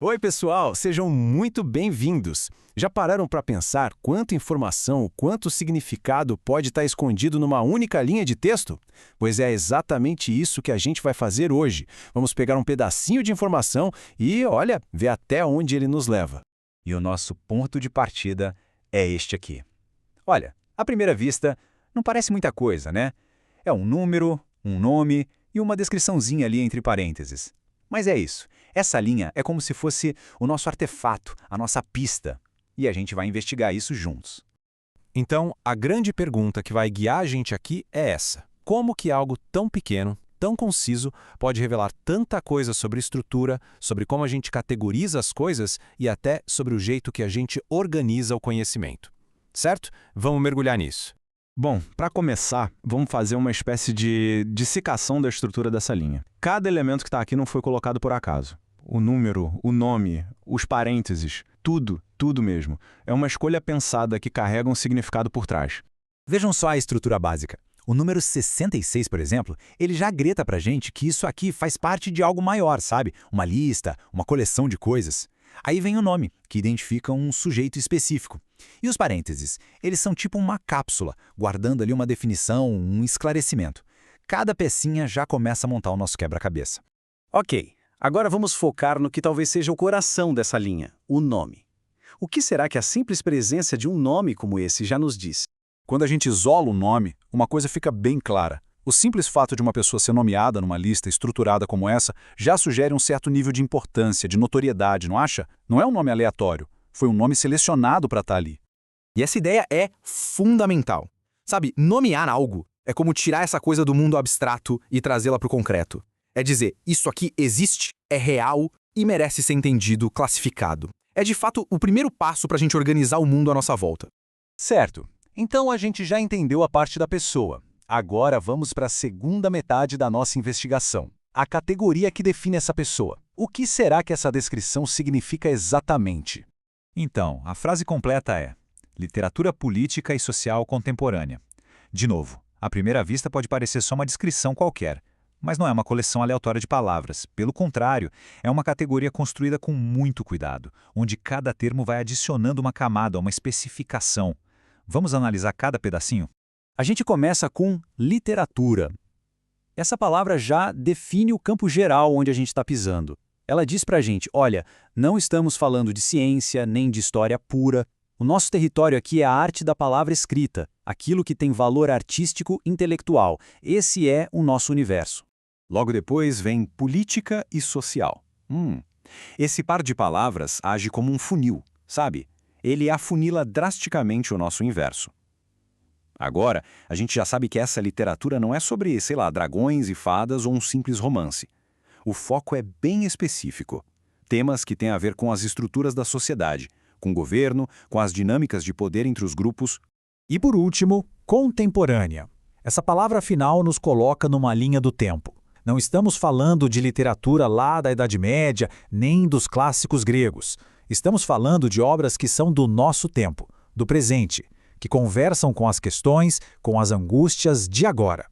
Oi, pessoal, sejam muito bem-vindos. Já pararam para pensar quanta informação, quanto significado pode estar escondido numa única linha de texto? Pois é exatamente isso que a gente vai fazer hoje. Vamos pegar um pedacinho de informação e, olha, ver até onde ele nos leva. E o nosso ponto de partida é este aqui. Olha, à primeira vista, não parece muita coisa, né? É um número, um nome e uma descriçãozinha ali entre parênteses. Mas é isso. Essa linha é como se fosse o nosso artefato, a nossa pista. E a gente vai investigar isso juntos. Então, a grande pergunta que vai guiar a gente aqui é essa: como que algo tão pequeno, tão conciso, pode revelar tanta coisa sobre estrutura, sobre como a gente categoriza as coisas e até sobre o jeito que a gente organiza o conhecimento? Certo? Vamos mergulhar nisso. Bom, para começar, vamos fazer uma espécie de dissecação da estrutura dessa linha. Cada elemento que está aqui não foi colocado por acaso. O número, o nome, os parênteses, tudo mesmo. É uma escolha pensada que carrega um significado por trás. Vejam só a estrutura básica. O número 66, por exemplo, ele já grita pra gente que isso aqui faz parte de algo maior, sabe? Uma lista, uma coleção de coisas. Aí vem o nome, que identifica um sujeito específico. E os parênteses, eles são tipo uma cápsula, guardando ali uma definição, um esclarecimento. Cada pecinha já começa a montar o nosso quebra-cabeça. Ok, agora vamos focar no que talvez seja o coração dessa linha, o nome. O que será que a simples presença de um nome como esse já nos diz? Quando a gente isola o nome, uma coisa fica bem clara. O simples fato de uma pessoa ser nomeada numa lista estruturada como essa já sugere um certo nível de importância, de notoriedade, não acha? Não é um nome aleatório. Foi um nome selecionado para estar ali. E essa ideia é fundamental. Sabe, nomear algo é como tirar essa coisa do mundo abstrato e trazê-la para o concreto. É dizer, isso aqui existe, é real e merece ser entendido, classificado. É de fato o primeiro passo para a gente organizar o mundo à nossa volta. Certo. Então a gente já entendeu a parte da pessoa. Agora vamos para a segunda metade da nossa investigação. A categoria que define essa pessoa. O que será que essa descrição significa exatamente? Então, a frase completa é: literatura política e social contemporânea. De novo, à primeira vista pode parecer só uma descrição qualquer, mas não é uma coleção aleatória de palavras. Pelo contrário, é uma categoria construída com muito cuidado, onde cada termo vai adicionando uma camada, uma especificação. Vamos analisar cada pedacinho? A gente começa com literatura. Essa palavra já define o campo geral onde a gente está pisando. Ela diz pra gente, olha, não estamos falando de ciência nem de história pura. O nosso território aqui é a arte da palavra escrita, aquilo que tem valor artístico intelectual. Esse é o nosso universo. Logo depois vem política e social. Esse par de palavras age como um funil, sabe? Ele afunila drasticamente o nosso inverso. Agora, a gente já sabe que essa literatura não é sobre, sei lá, dragões e fadas ou um simples romance. O foco é bem específico. Temas que têm a ver com as estruturas da sociedade, com o governo, com as dinâmicas de poder entre os grupos. E por último, contemporânea. Essa palavra final nos coloca numa linha do tempo. Não estamos falando de literatura lá da Idade Média, nem dos clássicos gregos. Estamos falando de obras que são do nosso tempo, do presente, que conversam com as questões, com as angústias de agora.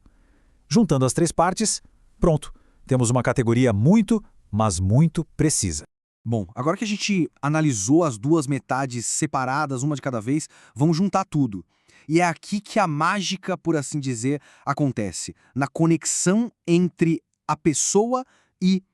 Juntando as três partes, pronto, temos uma categoria muito, mas muito precisa. Bom, agora que a gente analisou as duas metades separadas, uma de cada vez, vamos juntar tudo. E é aqui que a mágica, por assim dizer, acontece, na conexão entre a pessoa e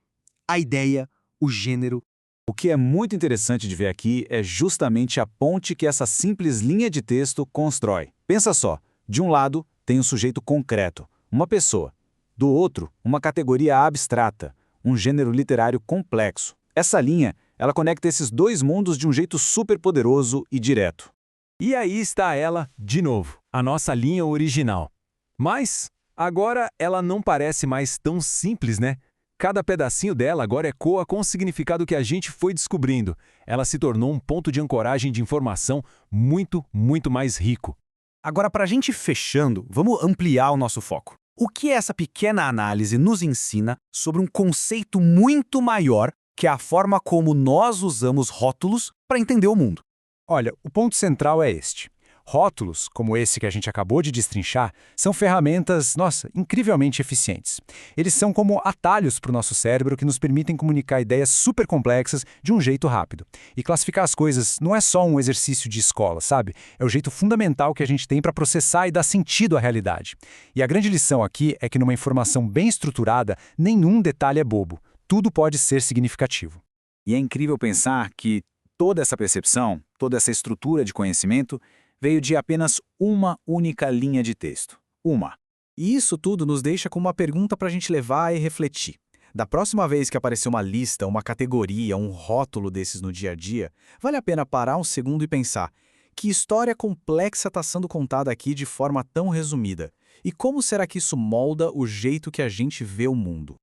a ideia, o gênero. O que é muito interessante de ver aqui é justamente a ponte que essa simples linha de texto constrói. Pensa só, de um lado tem um sujeito concreto, uma pessoa. Do outro, uma categoria abstrata, um gênero literário complexo. Essa linha, ela conecta esses dois mundos de um jeito super poderoso e direto. E aí está ela, de novo, a nossa linha original. Mas, agora ela não parece mais tão simples, né? Cada pedacinho dela agora ecoa com o significado que a gente foi descobrindo. Ela se tornou um ponto de ancoragem de informação muito, muito mais rico. Agora, para a gente ir fechando, vamos ampliar o nosso foco. O que essa pequena análise nos ensina sobre um conceito muito maior, que é a forma como nós usamos rótulos para entender o mundo? Olha, o ponto central é este. Rótulos, como esse que a gente acabou de destrinchar, são ferramentas, incrivelmente eficientes. Eles são como atalhos para o nosso cérebro que nos permitem comunicar ideias super complexas de um jeito rápido. E classificar as coisas não é só um exercício de escola, sabe? É o jeito fundamental que a gente tem para processar e dar sentido à realidade. E a grande lição aqui é que numa informação bem estruturada, nenhum detalhe é bobo. Tudo pode ser significativo. E é incrível pensar que toda essa percepção, toda essa estrutura de conhecimento veio de apenas uma única linha de texto. Uma. E isso tudo nos deixa com uma pergunta para a gente levar e refletir. Da próxima vez que aparecer uma lista, uma categoria, um rótulo desses no dia a dia, vale a pena parar um segundo e pensar: que história complexa está sendo contada aqui de forma tão resumida? E como será que isso molda o jeito que a gente vê o mundo?